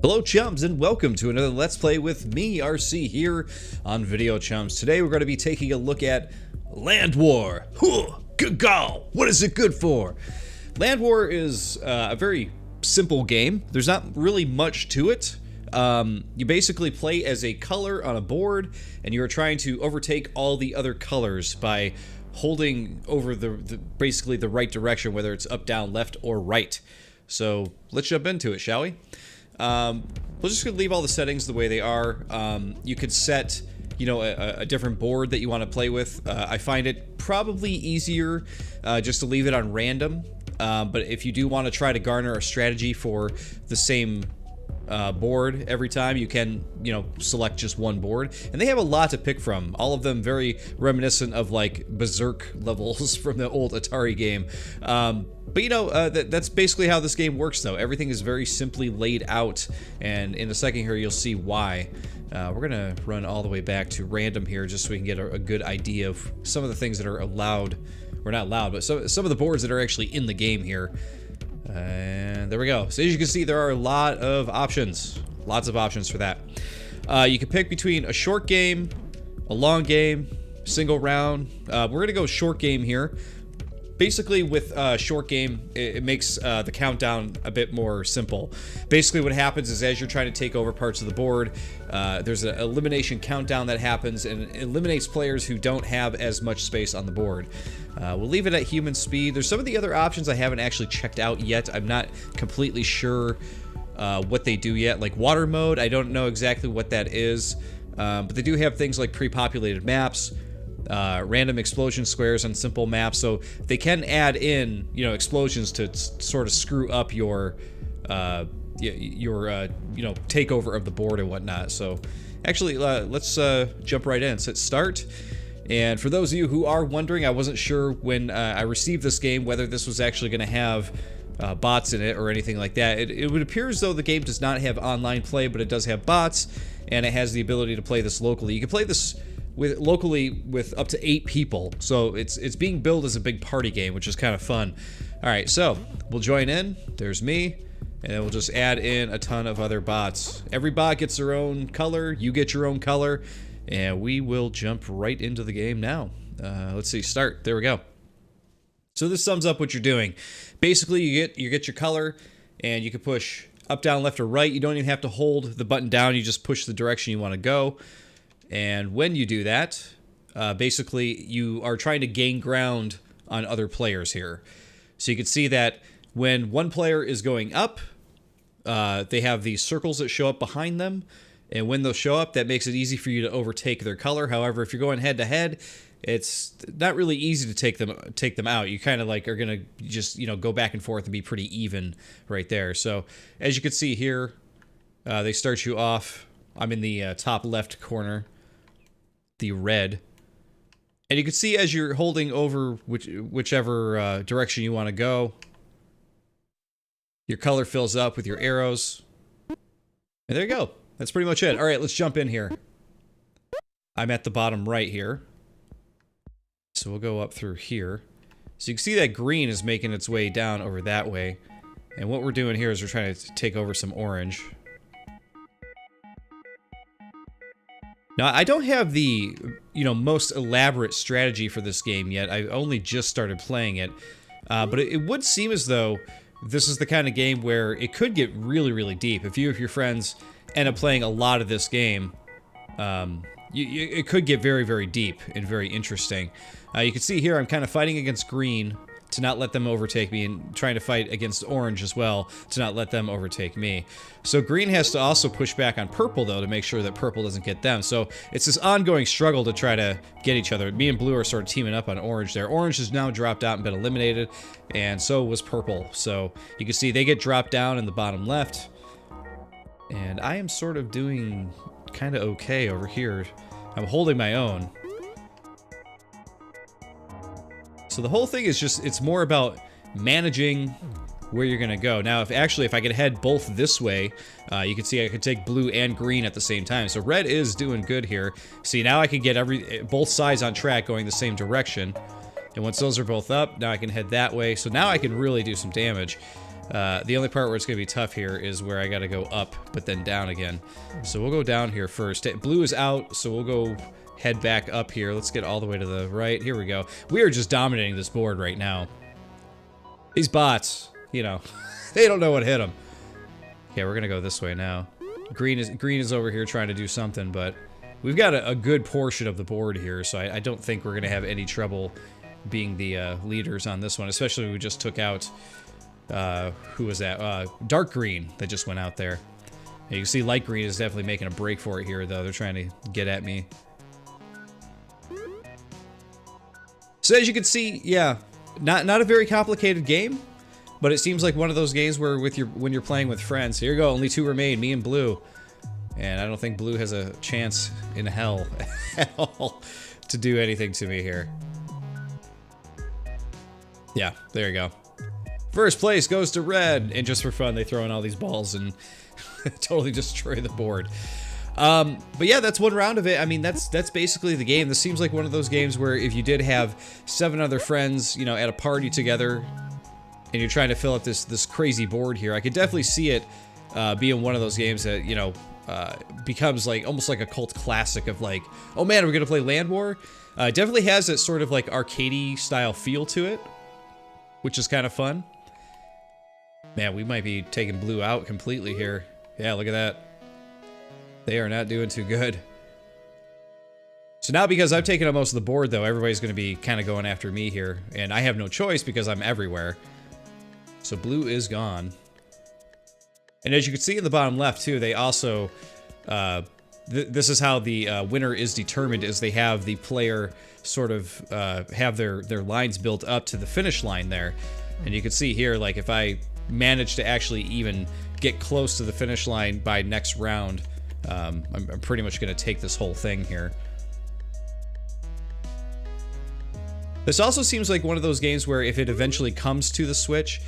Hello chums and welcome to another Let's Play with me, RC, here on Video Chums. Today we're going to be taking a look at Land War. Good call! What is it good for? Land War is a very simple game. There's not really much to it. You basically play as a color on a board and you're trying to overtake all the other colors by holding over basically the right direction, whether it's up, down, left, or right. So let's jump into it, shall we? We're just gonna leave all the settings the way they are. You could set, you know, a different board that you want to play with. I find it probably easier just to leave it on random. But if you do want to try to garner a strategy for the same board every time, you can, you know, select just one board. And they have a lot to pick from. All of them very reminiscent of like Berserk levels from the old Atari game. But you know, that's basically how this game works though. Everything is very simply laid out, and in a second here you'll see why. We're gonna run all the way back to random here just so we can get a good idea of some of the things that are allowed, or not allowed, but some of the boards that are actually in the game here. And there we go. So as you can see, there are a lot of options. Lots of options for that. You can pick between a short game, a long game, single round. We're gonna go short game here. Basically, with short game, it makes the countdown a bit more simple. Basically, what happens is as you're trying to take over parts of the board, there's an elimination countdown that happens, and it eliminates players who don't have as much space on the board. We'll leave it at human speed. There's some of the other options I haven't actually checked out yet. I'm not completely sure what they do yet. Like water mode, I don't know exactly what that is, but they do have things like pre-populated maps, random explosion squares on simple maps, so they can add in, you know, explosions to sort of screw up your you know, takeover of the board and whatnot. So actually, let's jump right in. So hit start. And for those of you who are wondering, I wasn't sure when I received this game whether this was actually going to have bots in it or anything like that. It would appear as though the game does not have online play, but it does have bots, and it has the ability to play this locally. You can play this locally with up to 8 people, so it's being billed as a big party game, which is kind of fun. All right, so we'll join in. There's me, and then we'll just add in a ton of other bots. Every bot gets their own color. You get your own color, and we will jump right into the game now. Let's see, start. There we go. So this sums up what you're doing. Basically, you get your color, and you can push up, down, left, or right. You don't even have to hold the button down. You just push the direction you want to go. And when you do that, basically you are trying to gain ground on other players here. So you can see that when one player is going up, they have these circles that show up behind them. And when those show up, that makes it easy for you to overtake their color. However, if you're going head to head, it's not really easy to take them out. You kind of like are gonna just, you know, go back and forth and be pretty even right there. So as you can see here, they start you off. I'm in the top left corner, the red, and you can see as you're holding over whichever direction you want to go, your color fills up with your arrows, and there you go. That's pretty much it. All right, let's jump in here. I'm at the bottom right here, so we'll go up through here. So you can see that green is making its way down over that way, and what we're doing here is we're trying to take over some orange. Now, I don't have the, you know, most elaborate strategy for this game yet. I only just started playing it. But it would seem as though this is the kind of game where it could get really, really deep. If you or your friends end up playing a lot of this game, it could get very, very deep and very interesting. You can see here I'm kind of fighting against green to not let them overtake me, and trying to fight against orange as well to not let them overtake me. So green has to also push back on purple though to make sure that purple doesn't get them. So it's this ongoing struggle to try to get each other. Me and blue are sort of teaming up on orange there. Orange has now dropped out and been eliminated, and so was purple. So you can see they get dropped down in the bottom left, and I am sort of doing kind of okay over here. I'm holding my own. So the whole thing is just, it's more about managing where you're gonna go. Now, if I could head both this way, you can see I could take blue and green at the same time. So red is doing good here. See, now I can get both sides on track going the same direction. And once those are both up, now I can head that way. So now I can really do some damage. The only part where it's going to be tough here is where I got to go up, but then down again. So we'll go down here first. Blue is out, so we'll go head back up here. Let's get all the way to the right. Here we go. We are just dominating this board right now. These bots, you know, they don't know what hit them. Okay, we're going to go this way now. Green is over here trying to do something, but we've got a good portion of the board here, so I don't think we're going to have any trouble being the leaders on this one, especially we just took out, who was that? Dark green that just went out there. And you can see light green is definitely making a break for it here, though. They're trying to get at me. So as you can see, yeah, not a very complicated game, but it seems like one of those games where when you're playing with friends. Here you go, only 2 remain, me and Blue. And I don't think Blue has a chance in hell at all to do anything to me here. Yeah, there you go. First place goes to red, and just for fun, they throw in all these balls and totally destroy the board. But yeah, that's one round of it. I mean, that's basically the game. This seems like one of those games where if you did have 7 other friends, you know, at a party together, and you're trying to fill up this crazy board here, I could definitely see it being one of those games that, you know, becomes like almost like a cult classic of like, oh man, are we gonna play Land War? It definitely has that sort of like arcadey style feel to it, which is kind of fun. Man, we might be taking Blue out completely here. Yeah, look at that. They are not doing too good. So now because I've taken up most of the board, though, everybody's going to be kind of going after me here. And I have no choice because I'm everywhere. So Blue is gone. And as you can see in the bottom left, too, they also... this is how the winner is determined, is they have the player sort of have their lines built up to the finish line there. And you can see here, like, if I manage to actually even get close to the finish line by next round, I'm pretty much going to take this whole thing here. This also seems like one of those games where if it eventually comes to the Switch,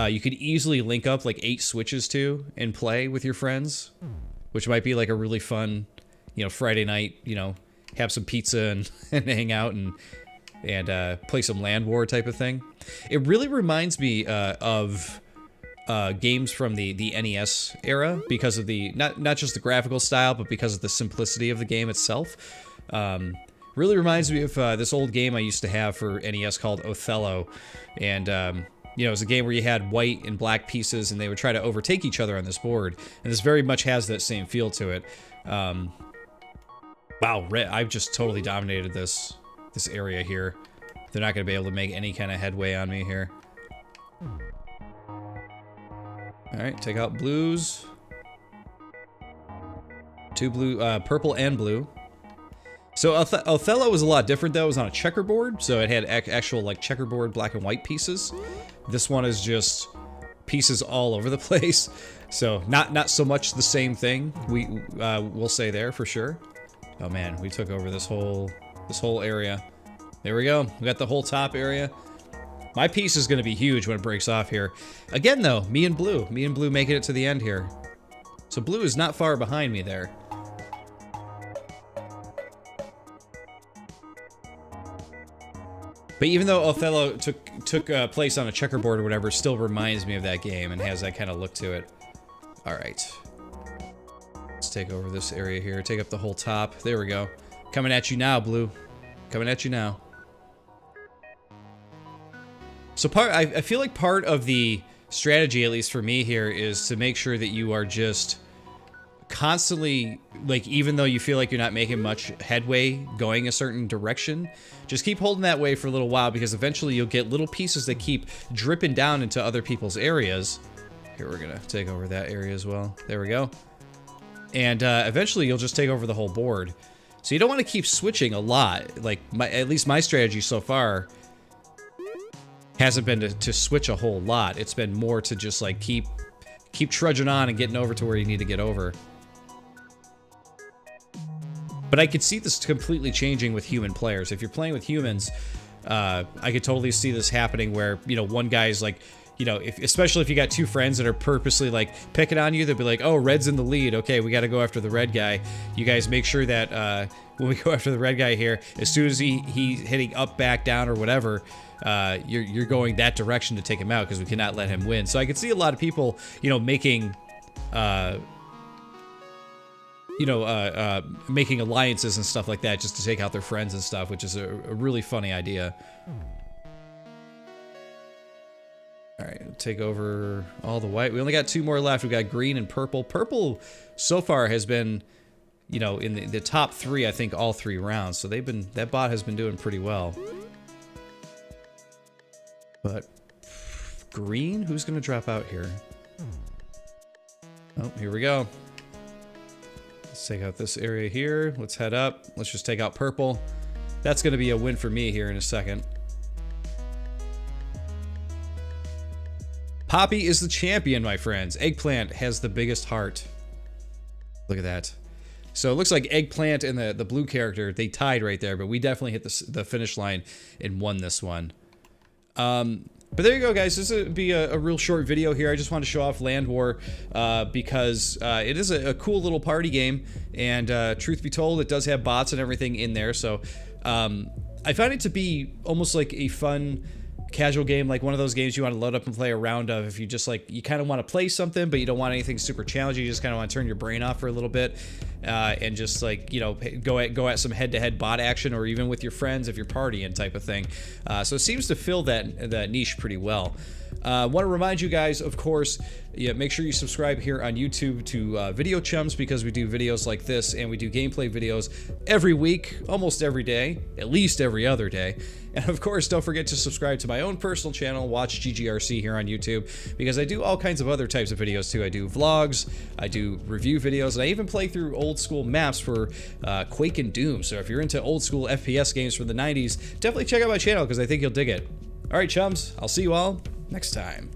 you could easily link up like 8 Switches to and play with your friends, which might be like a really fun, you know, Friday night, you know, have some pizza and hang out and play some Land War type of thing. It really reminds me of games from the NES era because of the not just the graphical style, but because of the simplicity of the game itself. Really reminds me of this old game I used to have for NES called Othello, and you know, it was a game where you had white and black pieces, and they would try to overtake each other on this board. And this very much has that same feel to it. Wow, red! I've just totally dominated this area here. They're not going to be able to make any kind of headway on me here. Alright, take out blues. 2 blue, purple and blue. So Othello was a lot different though. It was on a checkerboard, so it had actual like checkerboard black and white pieces. This one is just pieces all over the place. So not so much the same thing. We'll say there for sure. Oh man, we took over this whole area. There we go. We got the whole top area. My piece is going to be huge when it breaks off here. Again, though, me and Blue making it to the end here. So Blue is not far behind me there. But even though Othello took place on a checkerboard or whatever, still reminds me of that game and has that kind of look to it. All right. Let's take over this area here. Take up the whole top. There we go. Coming at you now, Blue. Coming at you now. So I feel like part of the strategy, at least for me here, is to make sure that you are just constantly, like, even though you feel like you're not making much headway going a certain direction, just keep holding that way for a little while, because eventually you'll get little pieces that keep dripping down into other people's areas. Here, we're gonna take over that area as well. There we go. And eventually you'll just take over the whole board. So you don't want to keep switching a lot. Like, at least my strategy so far hasn't been to switch a whole lot. It's been more to just like keep trudging on and getting over to where you need to get over. But I could see this completely changing with human players. If you're playing with humans, I could totally see this happening where, you know, one guy's like, you know, especially if you got two friends that are purposely like picking on you, they'll be like, oh, red's in the lead. Okay, we got to go after the red guy. You guys make sure that when we go after the red guy here, as soon as he's hitting up, back, down, or whatever, you're going that direction to take him out, because we cannot let him win. So I could see a lot of people, you know, making making alliances and stuff like that just to take out their friends and stuff, which is a really funny idea. All right, take over all the white. We only got 2 more left. We've got green and purple. Purple so far has been, you know, in the top 3, I think, all 3 rounds. So that bot has been doing pretty well. But green, who's gonna drop out here? Oh, here we go. Let's take out this area here. Let's head up. Let's just take out purple. That's gonna be a win for me here in a second. Poppy is the champion, my friends. Eggplant has the biggest heart. Look at that. So it looks like Eggplant and the blue character, they tied right there, but we definitely hit the finish line and won this one. But there you go, guys. This would be a real short video here. I just want to show off Land War because it is a cool little party game, and truth be told, it does have bots and everything in there. So I find it to be almost like a fun casual game, like one of those games you want to load up and play a round of if you just like, you kind of want to play something but you don't want anything super challenging. You just kind of want to turn your brain off for a little bit and just like, you know, go at some head-to-head bot action, or even with your friends if you're partying type of thing. So it seems to fill that niche pretty well. Want to remind you guys, of course, yeah, make sure you subscribe here on YouTube to Video Chums, because we do videos like this and we do gameplay videos every week, almost every day, at least every other day. And of course, don't forget to subscribe to my own personal channel, Watch GGRC, here on YouTube, because I do all kinds of other types of videos too. I do vlogs, I do review videos, and I even play through old school maps for Quake and Doom. So if you're into old school FPS games from the 90s, definitely check out my channel because I think you'll dig it. All right, chums, I'll see you all next time.